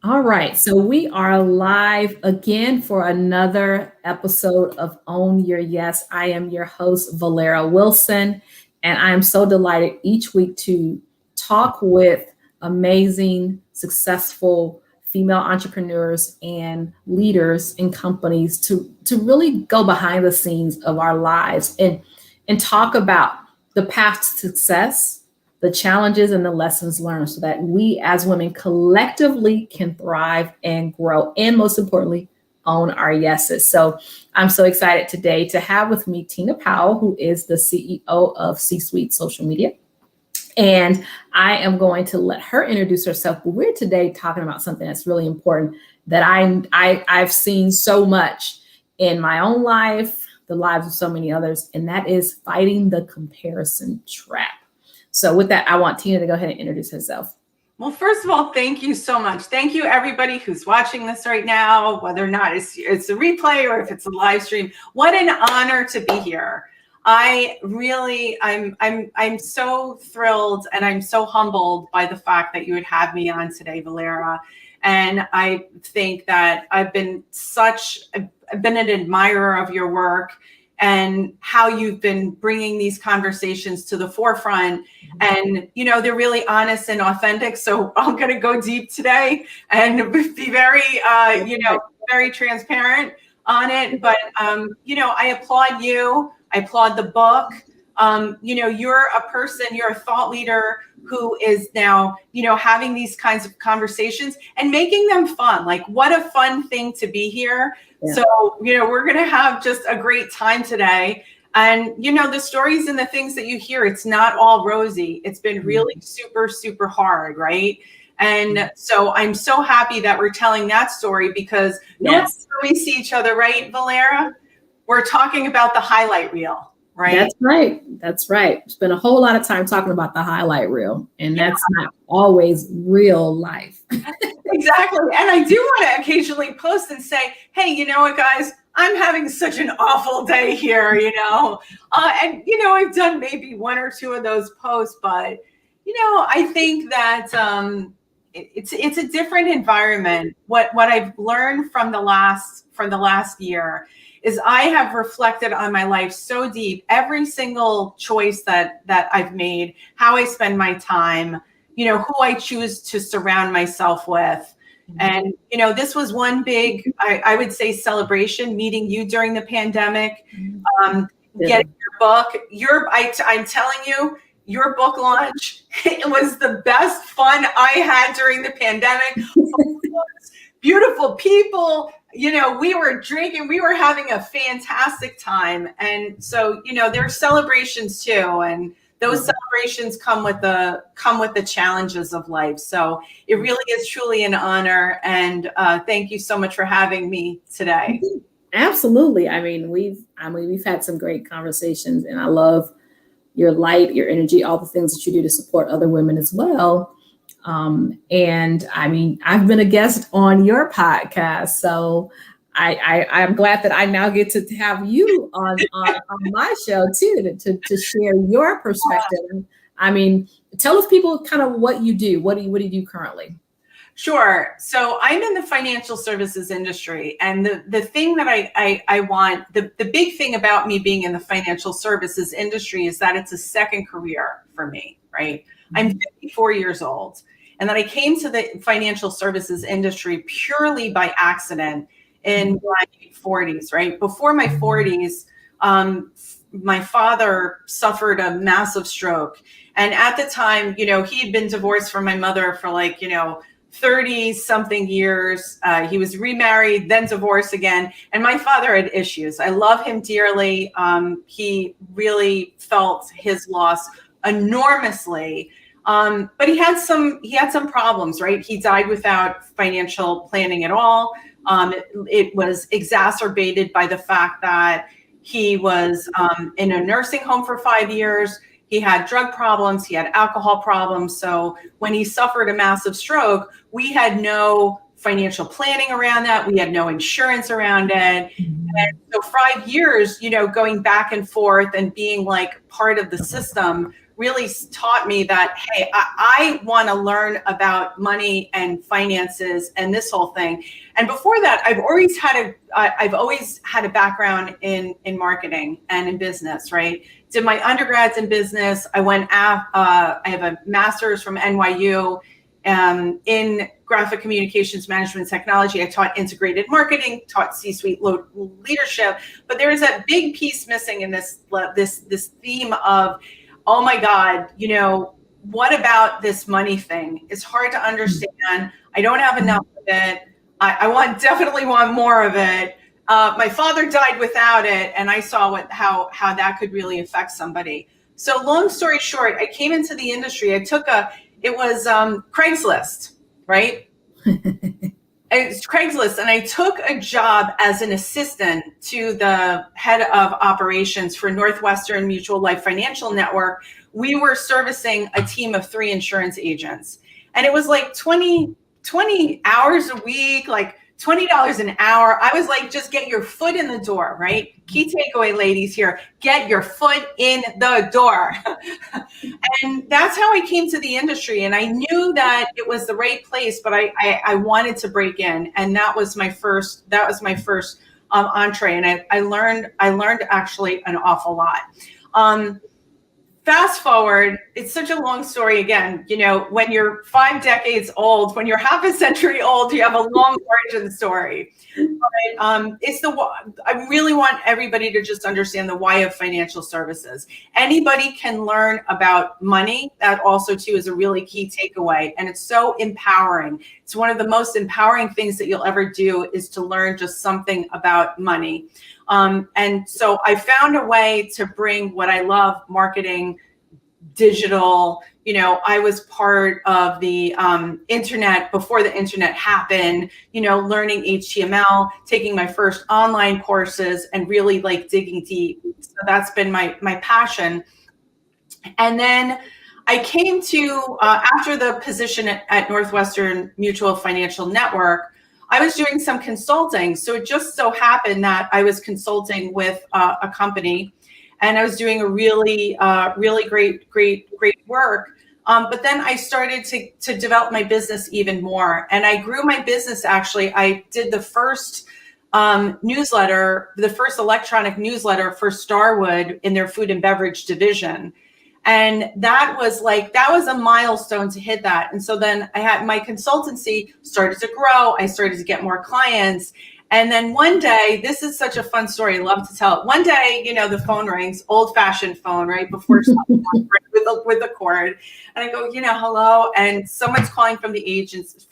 All right, so we are live again for another episode of Own Your Yes. I am your host, Valera Wilson, and I am so delighted each week to talk with amazing, successful female entrepreneurs and leaders in companies to really go behind the scenes of our lives and talk about the path to success, the challenges and the lessons learned so that we as women collectively can thrive and grow, and most importantly, own our yeses. So I'm so excited today to have with me Tina Powell, who is the CEO of C-Suite Social Media. And I am going to let her introduce herself. But we're today talking about something that's really important that I've seen so much in my own life, the lives of so many others, and that is fighting the comparison trap. So with that, I want Tina to go ahead and introduce herself. Well, first of all, thank you so much. Thank you, everybody who's watching this right now, whether or not it's a replay or if it's a live stream. What an honor to be here. I'm so thrilled and I'm so humbled by the fact that you would have me on today, Valera. And I think that I've been an admirer of your work and how you've been bringing these conversations to the forefront. And, they're really honest and authentic. So I'm going to go deep today and be very, very transparent on it. But, I applaud you. I applaud the book. You're a person, you're a thought leader who is now, having these kinds of conversations and making them fun. Like, what a fun thing to be here. Yeah. So, we're going to have just a great time today. And, the stories and the things that you hear, it's not all rosy. It's been really super, super hard, right? And so I'm so happy that we're telling that story because when we see each other, right, Valera? We're talking about the highlight reel, right? That's right. Spend a whole lot of time talking about the highlight reel, and that's not always real life. Exactly. And I do want to occasionally post and say, hey, you know what, guys? I'm having such an awful day here, and, I've done maybe one or two of those posts, but, I think that it's a different environment. What I've learned from the last year is I have reflected on my life so deep, every single choice that I've made, how I spend my time, who I choose to surround myself with. And, this was one big, I would say, celebration, meeting you during the pandemic, getting your book. I'm telling you, your book launch, it was the best fun I had during the pandemic. Beautiful people, we were drinking, we were having a fantastic time. And so, there's celebrations too. And those celebrations come with the challenges of life. So it really is truly an honor. And thank you so much for having me today. Absolutely. We've had some great conversations, and I love your light, your energy, all the things that you do to support other women as well. And I've been a guest on your podcast, so I'm glad that I now get to have you on my show too, to share your perspective. Tell us people kind of what you do. What do you do currently? Sure. So I'm in the financial services industry, and the thing that I want, the big thing about me being in the financial services industry is that it's a second career for me, right? I'm 54 years old. And then I came to the financial services industry purely by accident in my 40s, right? Before my 40s, my father suffered a massive stroke. And at the time, he had been divorced from my mother for 30 something years. He was remarried, then divorced again. And my father had issues. I love him dearly. He really felt his loss enormously. But he had some problems, right? He died without financial planning at all. It was exacerbated by the fact that he was in a nursing home for 5 years. He had drug problems. He had alcohol problems. So when he suffered a massive stroke, we had no financial planning around that. We had no insurance around it. And so 5 years, going back and forth and being like part of the system really taught me that, hey, I want to learn about money and finances and this whole thing. And before that, I've always had a background in marketing and in business, right? Did my undergrads in business. I have a master's from NYU in graphic communications management technology. I taught integrated marketing, taught C-suite leadership, but there is a big piece missing in this theme of, oh my God, what about this money thing? It's hard to understand. I don't have enough of it. I definitely want more of it. My father died without it, and I saw how that could really affect somebody. So long story short, I came into the industry. It was Craigslist, right? It's Craigslist, and I took a job as an assistant to the head of operations for Northwestern Mutual Life Financial Network. We were servicing a team of 3 insurance agents, and it was like 20 hours a week, like $20 an hour. I was like, just get your foot in the door, right? Key takeaway, ladies, here, get your foot in the door. And that's how I came to the industry. And I knew that it was the right place, but I wanted to break in. And that was my first entree. And I learned actually an awful lot. Fast forward, it's such a long story again. When you're 5 decades old, when you're half a century old, you have a long origin story. But I really want everybody to just understand the why of financial services. Anybody can learn about money. That also too is a really key takeaway. And it's so empowering. It's one of the most empowering things that you'll ever do is to learn just something about money. And so I found a way to bring what I love, marketing, digital. I was part of the internet before the internet happened, learning HTML, taking my first online courses and really like digging deep. So that's been my passion. And then I came to, after the position at Northwestern Mutual Financial Network, I was doing some consulting. So it just so happened that I was consulting with a company, and I was doing a really great work. But then I started to develop my business even more. And I grew my business. Actually, I did the first newsletter, the first electronic newsletter for Starwood in their food and beverage division. And that was a milestone to hit that. And so then I had my consultancy started to grow. I started to get more clients. And then one day, this is such a fun story. I love to tell it. One day, the phone rings, old fashioned phone, right? Before with the cord. And I go, hello. And someone's calling from the agents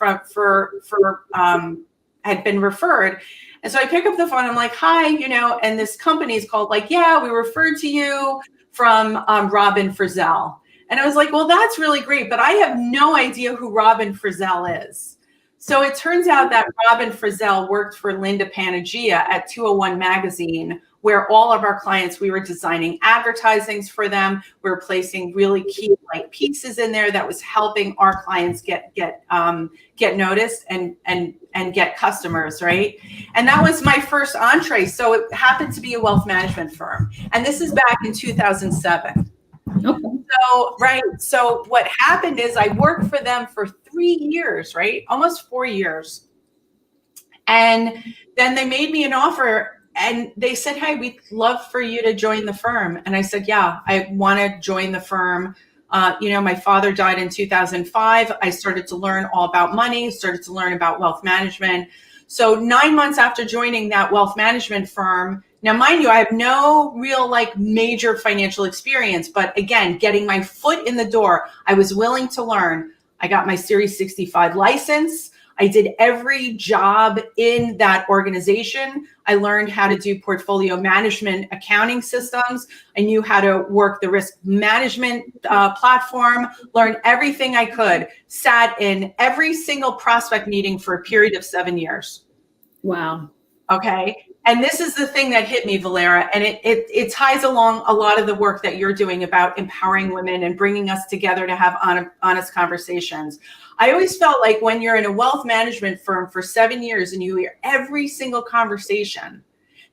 had been referred. And so I pick up the phone. I'm like, hi, and this company's called yeah, we referred to you from Robin Frizzell. And I was like, well, that's really great, but I have no idea who Robin Frizzell is. So it turns out that Robin Frizzell worked for Linda Panagia at 201 Magazine, where all of our clients, we were designing advertisings for them. We were placing really key pieces in there that was helping our clients get noticed and get customers, right? And that was my first entree. So it happened to be a wealth management firm. And this is back in 2007. Okay. So what happened is I worked for them for 3 years, right? Almost 4 years. And then they made me an offer and they said, hey, we'd love for you to join the firm. And I said, yeah, I want to join the firm. My father died in 2005. I started to learn all about money, started to learn about wealth management. So 9 months after joining that wealth management firm, now, mind you, I have no real major financial experience, but again, getting my foot in the door, I was willing to learn. I got my Series 65 license. I did every job in that organization. I learned how to do portfolio management accounting systems. I knew how to work the risk management platform, learned everything I could, sat in every single prospect meeting for a period of 7 years. Wow. Okay. And this is the thing that hit me, Valera, and it ties along a lot of the work that you're doing about empowering women and bringing us together to have honest conversations. I always felt like when you're in a wealth management firm for 7 years and you hear every single conversation,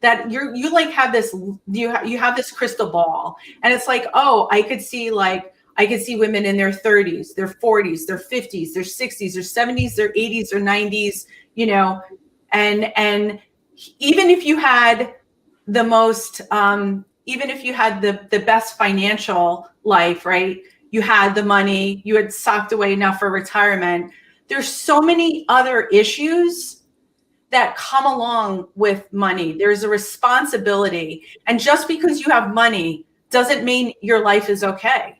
that you have this crystal ball, and it's like, oh, I could see I could see women in their 30s, their 40s, their 50s, their 60s, their 70s, their 80s, their 90s, you know, and even if you had the most, even if you had the best financial life, right? You had the money, you had socked away enough for retirement. There's so many other issues that come along with money. There's a responsibility. And just because you have money doesn't mean your life is okay.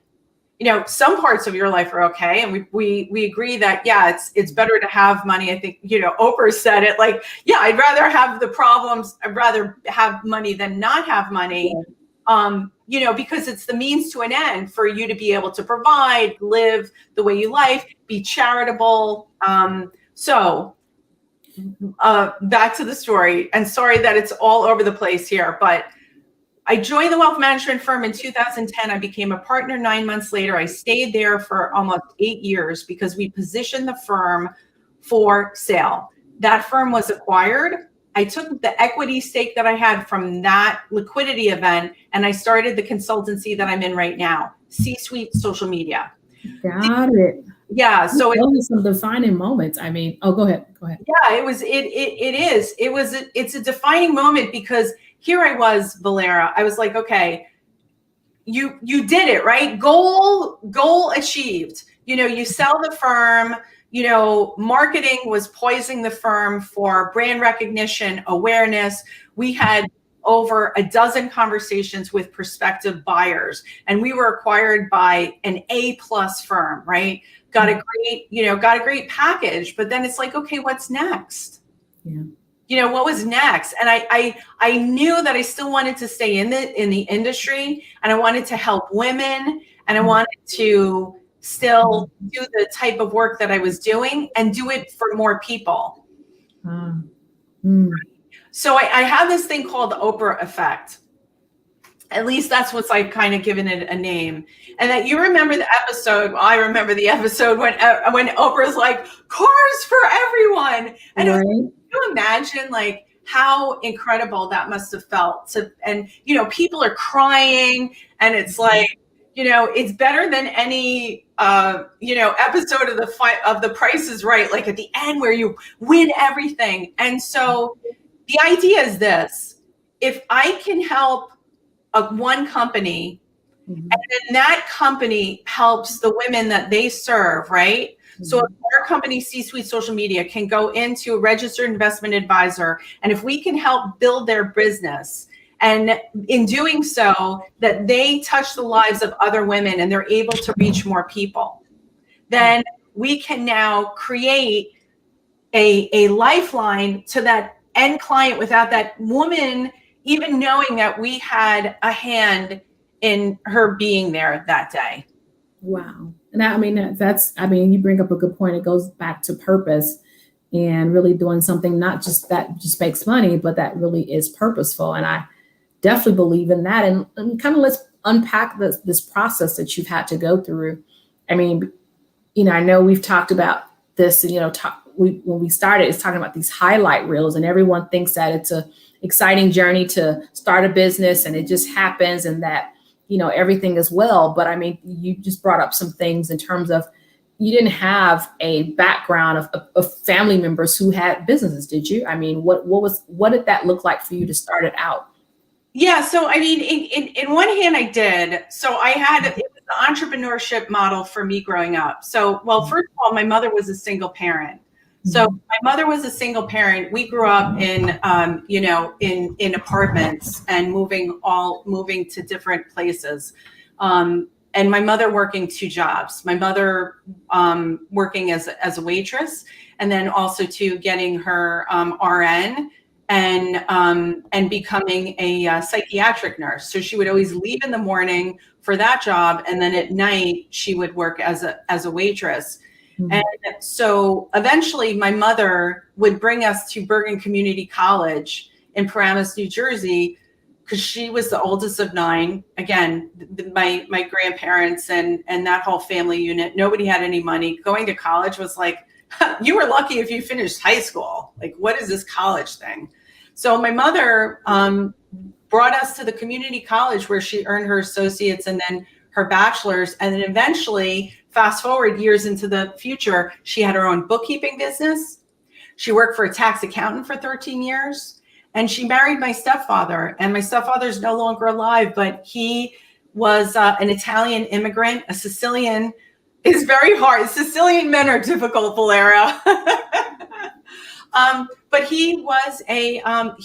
You know, some parts of your life are okay. And we agree that, yeah, it's better to have money. I think, you know, Oprah said it like, yeah, I'd rather have the problems. I'd rather have money than not have money. You know, because it's the means to an end for you to be able to provide, live the way you like, be charitable. So back to the story, and sorry that it's all over the place here, but I joined the wealth management firm in 2010. I became a partner 9 months later. I stayed there for almost 8 years because we positioned the firm for sale. That firm was acquired. I took the equity stake that I had from that liquidity event, and I started the consultancy that I'm in right now, C-Suite Social Media. Got it. Yeah. So those are some defining moments. I mean, oh, go ahead. Yeah, it's a defining moment because here I was, Valera. I was like, okay, you did it, right? Goal achieved. You know, you sell the firm, you know, marketing was poisoning the firm for brand recognition, awareness. We had over a dozen conversations with prospective buyers, and we were acquired by an A+ firm, right? Got a great package, but then it's like, okay, what's next? Yeah. You know, what was next? And I knew that I still wanted to stay in the industry, and I wanted to help women, and I wanted to still do the type of work that I was doing and do it for more people. So I have this thing called the Oprah effect. At least that's what's like kind of given it a name. And that you remember the episode. Well, I remember the episode when Oprah's like, cars for everyone. And it was, can you imagine like how incredible that must have felt and, you know, people are crying, and it's like, you know, it's better than any, you know, episode of the Price is Right, like at the end where you win everything. And so the idea is this: if I can help one company, and then that company helps the women that they serve, right? So if our company, C-Suite Social Media, can go into a registered investment advisor, and if we can help build their business, and in doing so, that they touch the lives of other women and they're able to reach more people, then we can now create a lifeline to that end client without that woman even knowing that we had a hand in her being there that day. Wow. And I mean, you bring up a good point. It goes back to purpose and really doing something, not just that just makes money, but that really is purposeful. And I definitely believe in that. And kind of let's unpack this process that you've had to go through. I mean, you know, I know we've talked about this, and, you know, when we started, it's talking about these highlight reels, and everyone thinks that it's a exciting journey to start a business and it just happens and that, you know, everything is well. But I mean, you just brought up some things in terms of you didn't have a background of family members who had businesses, did you? I mean, what did that look like for you to start it out? Yeah. So, I mean, in one hand I did. So it was the entrepreneurship model for me growing up. So, well, first of all, my mother was a single parent. So my mother was a single parent. We grew up in, you know, in apartments and moving to different places. And my mother working 2 jobs. My mother working as a waitress, and then also getting her RN and becoming a psychiatric nurse. So she would always leave in the morning for that job, and then at night she would work as a waitress. And so eventually my mother would bring us to Bergen Community College in Paramus, New Jersey, because she was the oldest of 9. Again, my grandparents and that whole family unit, nobody had any money. Going to college was like, you were lucky if you finished high school. Like, what is this college thing? So my mother brought us to the community college where she earned her associates and then her bachelor's. And then eventually, fast forward years into the future, she had her own bookkeeping business. She worked for a tax accountant for 13 years. And she married my stepfather. And my stepfather's no longer alive, but he was an Italian immigrant. A Sicilian is very hard. Sicilian men are difficult, Valera. But he was he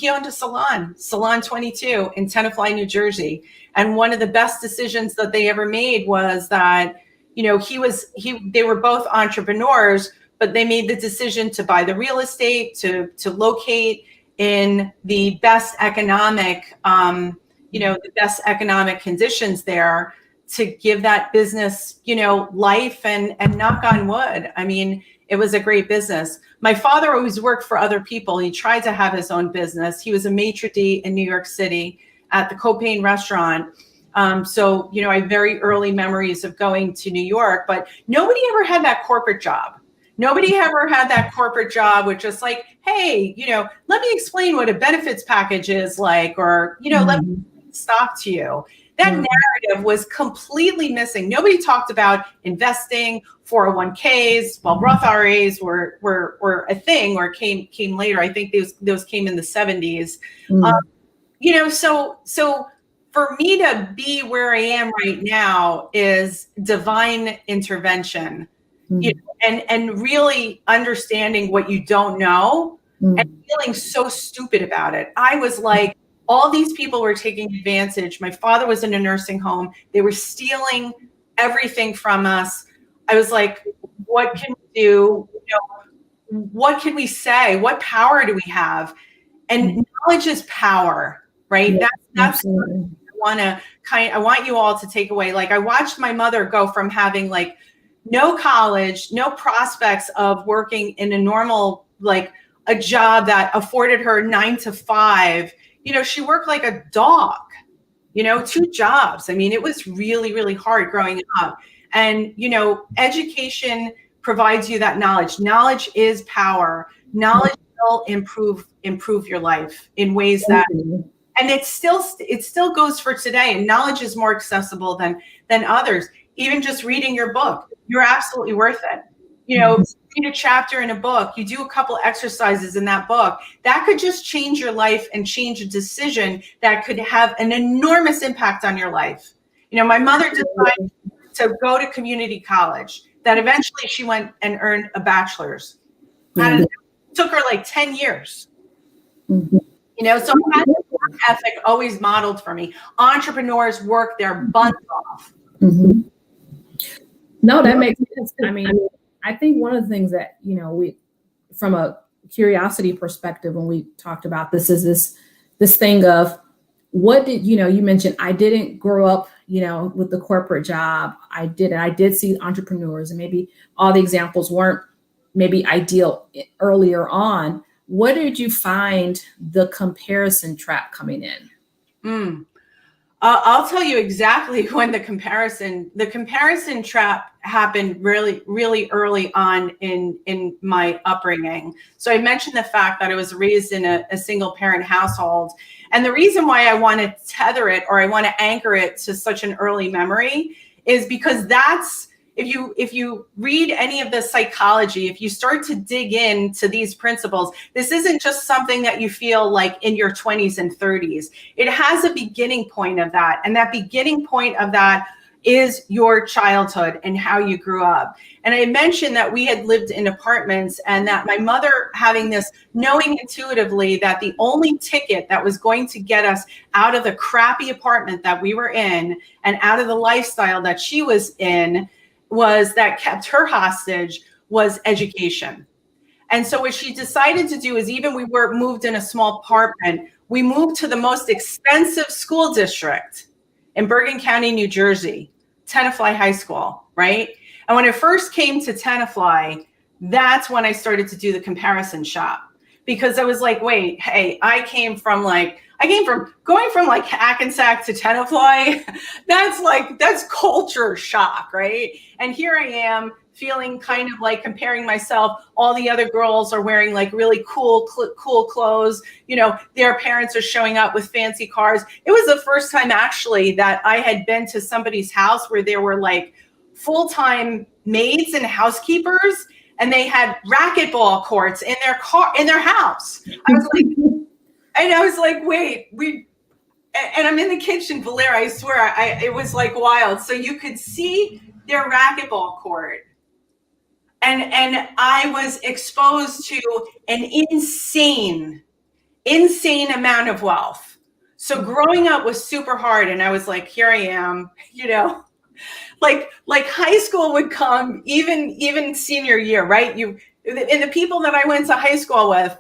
owned a Salon 22 in Tenafly, New Jersey. And one of the best decisions that they ever made was that, they were both entrepreneurs, but they made the decision to buy the real estate, to locate in the best economic, the best economic conditions there, to give that business, life, and knock on wood. I mean, it was a great business. My father always worked for other people. He tried to have his own business. He was a maitre d' in New York City at the Copain restaurant. So, I have very early memories of going to New York, but nobody ever had that corporate job. Nobody ever had that corporate job with just like, hey, let me explain what a benefits package is like, or, let me stock to you. That narrative was completely missing. Nobody talked about investing, 401ks. Well, Roth IRAs were a thing, or came later. I think those came in the 70s. So for me to be where I am right now is divine intervention, and really understanding what you don't know and feeling so stupid about it. I was like, all these people were taking advantage. My father was in a nursing home. They were stealing everything from us. I was like, what can we do? What can we say? What power do we have? And knowledge is power, right? Yeah, that's I want you all to take away. Like, I watched my mother go from having like no college, no prospects of working in a normal, like a job that afforded her 9 to 5. She worked like a dog, 2 jobs. I mean, it was really, really hard growing up. And, education provides you that knowledge. Knowledge is power. Knowledge will improve your life in ways that, and it still goes for today. And knowledge is more accessible than others. Even just reading your book, you're absolutely worth it. Read a chapter in a book, you do a couple exercises in that book, that could just change your life and change a decision that could have an enormous impact on your life. My mother decided to go to community college, that eventually she went and earned a bachelor's. And it took her like 10 years. So I had the work ethic always modeled for me. Entrepreneurs work their butts off. No, that makes sense. I mean, I think one of the things that, we, from a curiosity perspective, when we talked about this, is this thing of what did, you mentioned, I didn't grow up, with the corporate job. I did see entrepreneurs, and maybe all the examples weren't maybe ideal earlier on. What did you find the comparison trap coming in? I'll tell you exactly when the comparison trap happened really, really early on in my upbringing. So I mentioned the fact that I was raised in a single parent household. And the reason why I want to tether it, or I want to anchor it to such an early memory, is because that's, if you read any of the psychology, if you start to dig into these principles, this isn't just something that you feel like in your 20s and 30s. It has a beginning point of that. And that beginning point of that is your childhood and how you grew up. And I mentioned that we had lived in apartments, and that my mother having this, knowing intuitively that the only ticket that was going to get us out of the crappy apartment that we were in and out of the lifestyle that she was in, was that kept her hostage, was education. And so what she decided to do is, even we were moved in a small apartment, we moved to the most expensive school district in Bergen County, New Jersey, Tenafly High School, right? And when I first came to Tenafly, that's when I started to do the comparison shop, because I was like, wait, hey, I came from going from like Hackensack to Tenafly. That's culture shock, right? And here I am feeling kind of like comparing myself. All the other girls are wearing like really cool clothes. Their parents are showing up with fancy cars. It was the first time actually that I had been to somebody's house where there were like full-time maids and housekeepers, and they had racquetball courts in their house. I was like, wait, and I'm in the kitchen, Valera, I swear, it was like wild. So you could see their racquetball court. And I was exposed to an insane amount of wealth. So growing up was super hard. And I was like, here I am, like high school would come, even senior year, right? And the people that I went to high school with,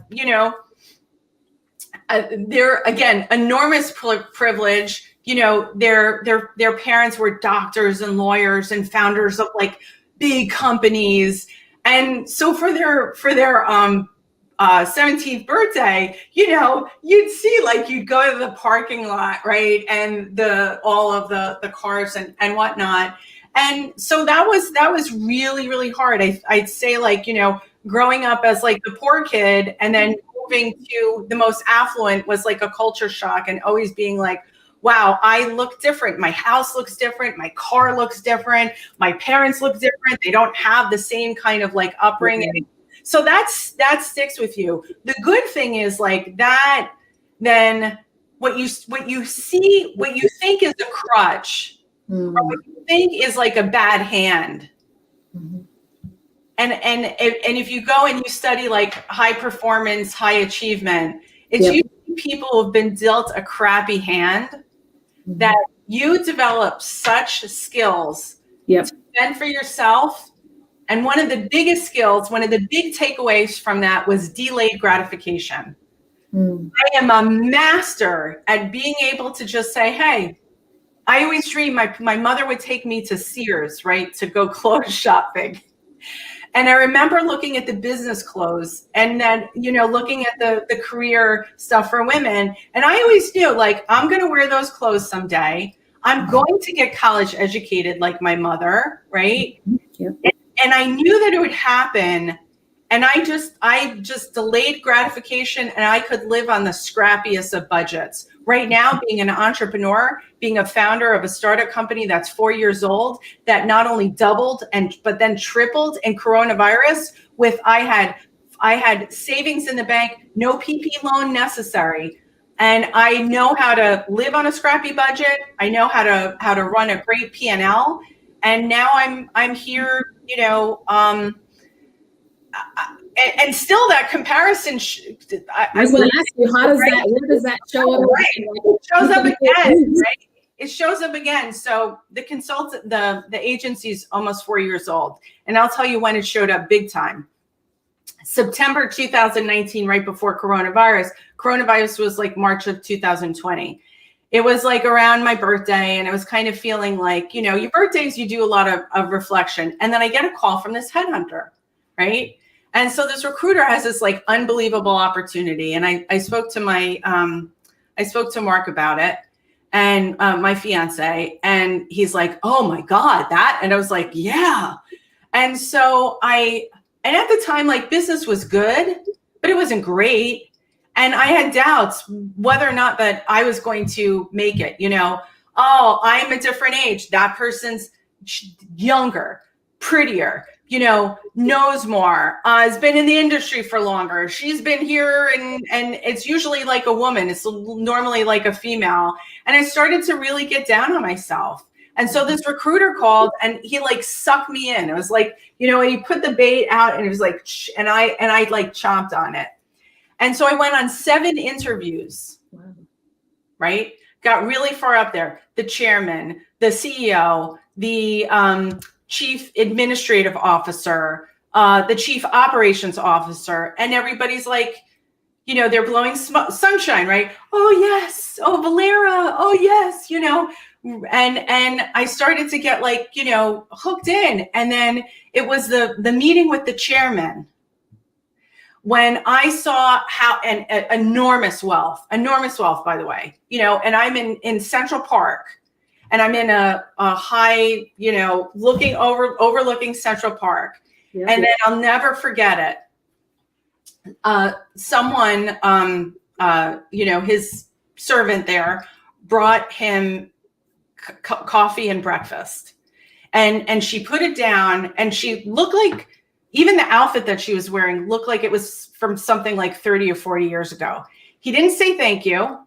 they're, again, enormous privilege. Their parents were doctors and lawyers and founders of like big companies. And so for their 17th birthday, you'd see, like, you'd go to the parking lot, right? And all of the cars and whatnot. And so that was really, really hard. I'd say, like, growing up as like the poor kid and then moving to the most affluent was like a culture shock, and always being like, wow, I look different. My house looks different. My car looks different. My parents look different. They don't have the same kind of like upbringing. Mm-hmm. So that sticks with you. The good thing is, like, that, then what you think is a crutch, or what you think is like a bad hand. Mm-hmm. And if you go and you study like high performance, high achievement, it's usually people who've been dealt a crappy hand, that you develop such skills to fend for yourself. And one of the biggest skills, one of the big takeaways from that was delayed gratification. I am a master at being able to just say, hey, I always dream my mother would take me to Sears, right, to go clothes shopping. And I remember looking at the business clothes, and then, looking at the career stuff for women. And I always knew, like, I'm going to wear those clothes someday. I'm going to get college educated like my mother, right? Yep. And I knew that it would happen. And I just delayed gratification, and I could live on the scrappiest of budgets. Right now, being an entrepreneur, being a founder of a startup company that's 4 years old, that not only doubled but then tripled in coronavirus, with I had savings in the bank, no PP loan necessary. And I know how to live on a scrappy budget. I know how to run a great P&L. And now I'm here, and still that comparison. I was going to ask you, where does that show up? Right. It shows up again, right? It shows up again. So the agency is almost 4 years old. And I'll tell you when it showed up big time. September 2019, right before coronavirus. Coronavirus was like March of 2020. It was like around my birthday, and it was kind of feeling like, your birthdays, you do a lot of reflection. And then I get a call from this headhunter, right? And so this recruiter has this like unbelievable opportunity. And I spoke to Mark about it, and my fiance, and he's like, oh my God, that. And I was like, yeah. And so and at the time, like, business was good, but it wasn't great. And I had doubts whether or not that I was going to make it, oh, I'm a different age. That person's younger, prettier, knows more, has been in the industry for longer. She's been here, and it's usually like a woman. It's normally like a female. And I started to really get down on myself. And so this recruiter called, and he like sucked me in. It was like, he put the bait out, and it was like, and I like chomped on it. And so I went on 7 interviews, right? Got really far up there. The chairman, the CEO, the chief administrative officer, the chief operations officer, and everybody's like, they're blowing sunshine, right? Oh, yes. Oh, Valera. Oh, yes. And I started to get like, hooked in. And then it was the meeting with the chairman, when I saw how enormous wealth, by the way, and I'm in Central Park, and I'm in a high, overlooking Central Park. Yep. And then I'll never forget it. Someone, his servant there brought him coffee and breakfast, and she put it down, and she looked like, even the outfit that she was wearing looked like it was from something like 30 or 40 years ago. He didn't say thank you.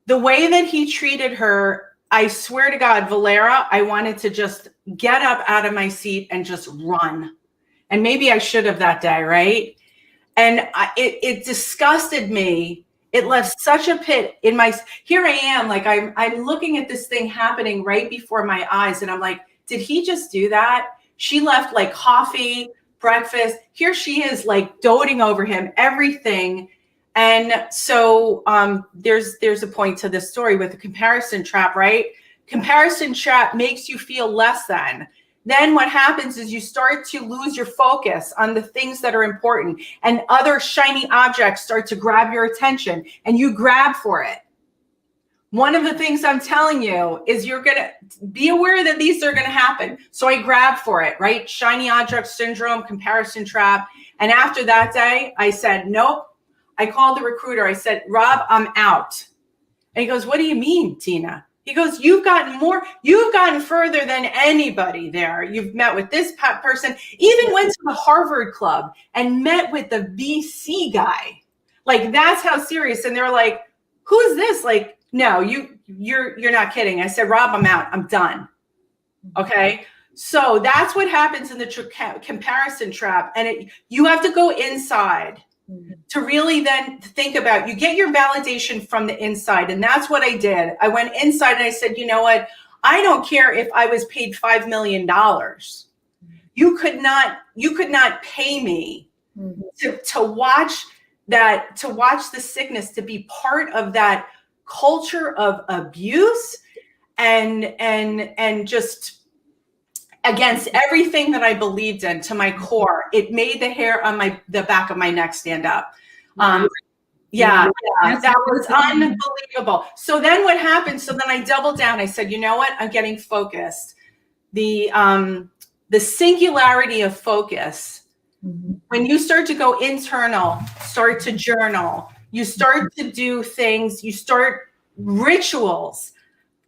The way that he treated her, I swear to God, Valera, I wanted to just get up out of my seat and just run. And maybe I should have that day, right? And it disgusted me. It left such a pit in my, here I am, like I'm looking at this thing happening right before my eyes. And I'm like, did he just do that? She left like coffee, breakfast. Here she is like doting over him, everything. And so there's a point to this story with the comparison trap, right? Comparison trap makes you feel less than. Then what happens is you start to lose your focus on the things that are important, and other shiny objects start to grab your attention, and you grab for it. One of the things I'm telling you is you're going to be aware that these are going to happen. So I grabbed for it, right? Shiny object syndrome, comparison trap. And after that day, I said, nope. I called the recruiter. I said, Rob, I'm out. And he goes, what do you mean, Tina? He goes, you've gotten further than anybody there. You've met with this person, even went to the Harvard Club and met with the VC guy. Like, that's how serious. And they're like, who is this? Like, no, you're not kidding. I said, Rob, I'm out. I'm done. Okay. So that's what happens in the comparison trap. And you have to go inside to really then think about, you get your validation from the inside. And that's what I did. I went inside and I said, you know what? I don't care if I was paid $5 million. You could not pay me to watch the sickness, to be part of that culture of abuse and just against everything that I believed in to my core. It made the hair on the back of my neck stand up. That was unbelievable. So then what happened? So then I doubled down. I said, you know what? I'm getting focused. The singularity of focus. When you start to go internal, start to journal, you start to do things, you start rituals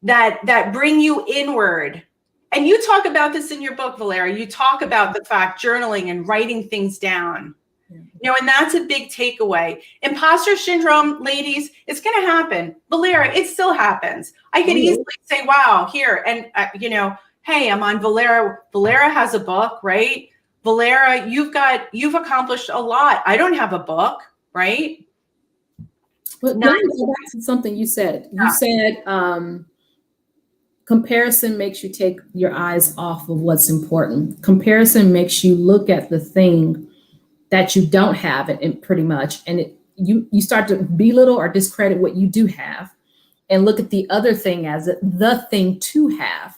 that bring you inward. And you talk about this in your book, Valera. You talk about the fact journaling and writing things down. And that's a big takeaway. Imposter syndrome, ladies, it's going to happen. Valera, it still happens. I could easily say, wow, here. And, hey, I'm on Valera. Valera has a book, right? Valera, you've accomplished a lot. I don't have a book, right? But let me go back to something you said. You said comparison makes you take your eyes off of what's important. Comparison makes you look at the thing that you don't have, and pretty much, and you start to belittle or discredit what you do have, and look at the other thing as the thing to have.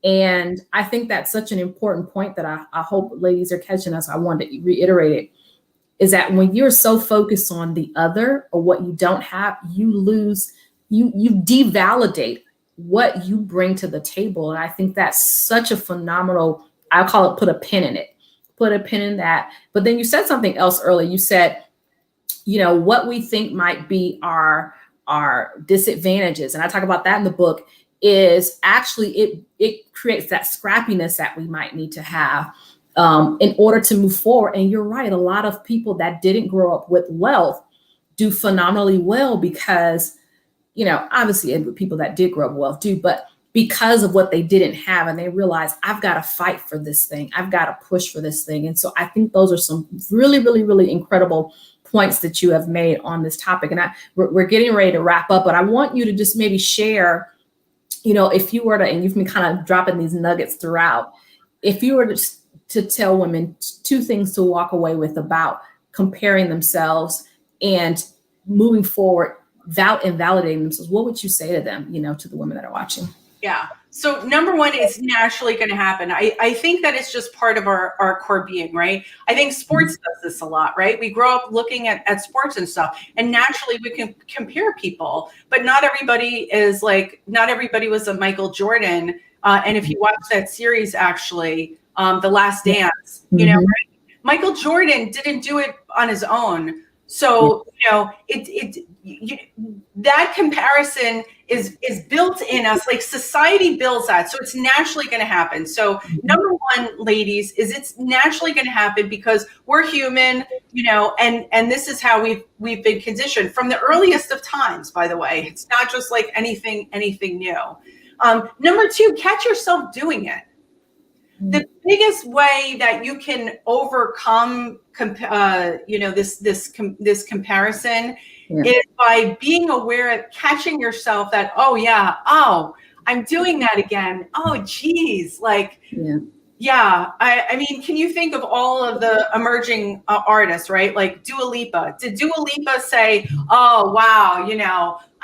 And I think that's such an important point that I hope ladies are catching us. I wanted to reiterate it, is that when you're so focused on the other or what you don't have, you devalidate what you bring to the table. And I think that's such a phenomenal, I call it, put a pin in it. Put a pin in that. But then you said something else earlier. You said, what we think might be our disadvantages. And I talk about that in the book, is actually it creates that scrappiness that we might need to have in order to move forward. And you're right. A lot of people that didn't grow up with wealth do phenomenally well because, obviously, and people that did grow up with wealth do, but because of what they didn't have, and they realize, I've got to fight for this thing. I've got to push for this thing. And so I think those are some really, really, really incredible points that you have made on this topic. And we're getting ready to wrap up, but I want you to just maybe share, if you were to, and you've been kind of dropping these nuggets throughout, if you were to tell women two things to walk away with about comparing themselves and moving forward, and validating themselves, what would you say to them, to the women that are watching? Yeah. So number one, it's naturally going to happen. I think that it's just part of our core being, right? I think sports does this a lot, right? We grow up looking at sports and stuff, and naturally we can compare people, but not everybody was a Michael Jordan. And if you watch that series, actually, The Last Dance, right? Michael Jordan didn't do it on his own. So, that comparison is built in us, like society builds that. So it's naturally going to happen. So number one, ladies, is it's naturally going to happen because we're human, and this is how we've been conditioned from the earliest of times, by the way. It's not just like anything new. Number two, catch yourself doing it. The biggest way that you can overcome, this comparison is by being aware of catching yourself that, I'm doing that again. Oh, geez. Like, I mean, can you think of all of the emerging artists, right? Like Dua Lipa. Did Dua Lipa say, oh, wow,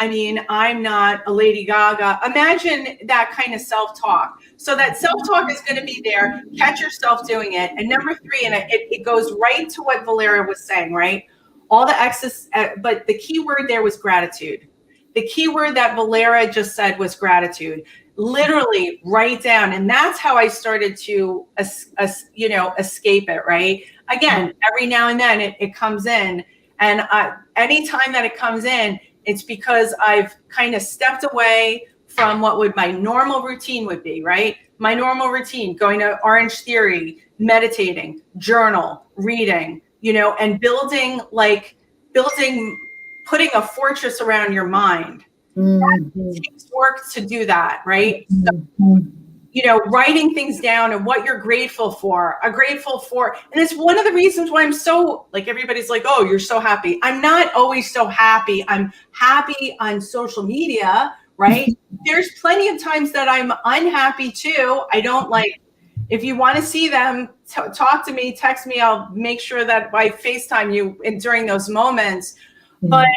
I mean, I'm not a Lady Gaga. Imagine that kind of self-talk. So that self-talk is going to be there. Catch yourself doing it. And number three, and it goes right to what Valeria was saying, right? All the excess, but the key word there was gratitude. The key word that Valeria just said was gratitude. Literally write down. And that's how I started to, escape it, right? Again, every now and then it comes in. And anytime that it comes in, it's because I've kind of stepped away from what my normal routine would be, right? My normal routine, going to Orange Theory, meditating, journal, reading, and putting a fortress around your mind. It takes work to do that, right? So, writing things down and what you're grateful for, and it's one of the reasons why I'm so, like, everybody's like, oh, you're so happy. I'm not always so happy. I'm happy on social media, right? There's plenty of times that I'm unhappy too. I don't if you want to see them, talk to me, text me. I'll make sure that I FaceTime you during those moments. But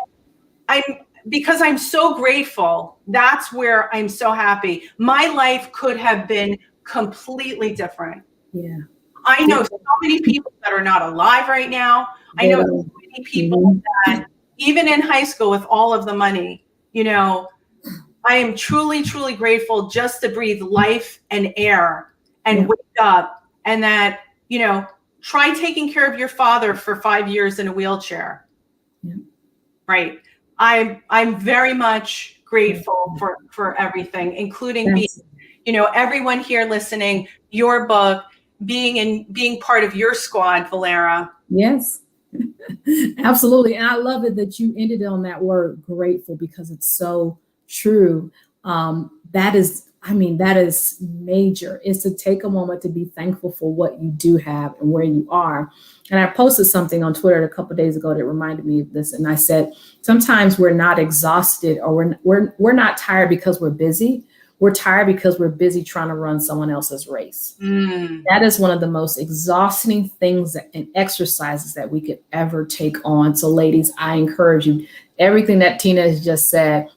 because I'm so grateful, that's where I'm so happy. My life could have been completely different. Yeah. I know so many people that are not alive right now. I know so many people that even in high school with all of the money, I am truly, truly grateful just to breathe life and air and wake up, and that, try taking care of your father for 5 years in a wheelchair. Yeah. Right. I'm very much grateful for everything, including being, everyone here listening, your book, being part of your squad, Valera. Yes, absolutely. And I love it that you ended on that word grateful, because it's so true. That is major, is to take a moment to be thankful for what you do have and where you are. And I posted something on Twitter a couple of days ago that reminded me of this. And I said, sometimes we're not exhausted, or we're not tired because we're busy. We're tired because we're busy trying to run someone else's race. That is one of the most exhausting things and exercises that we could ever take on. So ladies, I encourage you, everything that Tina has just said,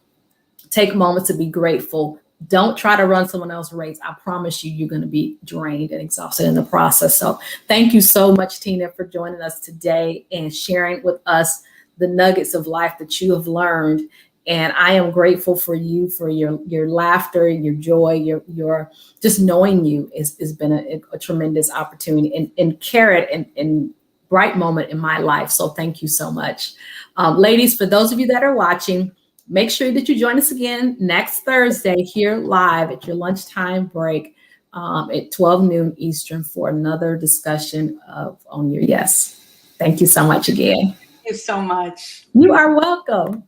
take moments to be grateful. Don't try to run someone else's race. I promise you're going to be drained and exhausted in the process. So thank you so much, Tina, for joining us today and sharing with us the nuggets of life that you have learned. And I am grateful for you, for your laughter, your joy, your just knowing you has been a tremendous opportunity and carrot and bright moment in my life. So thank you so much. Ladies, for those of you that are watching, make sure that you join us again next Thursday here live at your lunchtime break at 12 noon Eastern for another discussion of Own Your Yes. Thank you so much again. Thank you so much. You are welcome.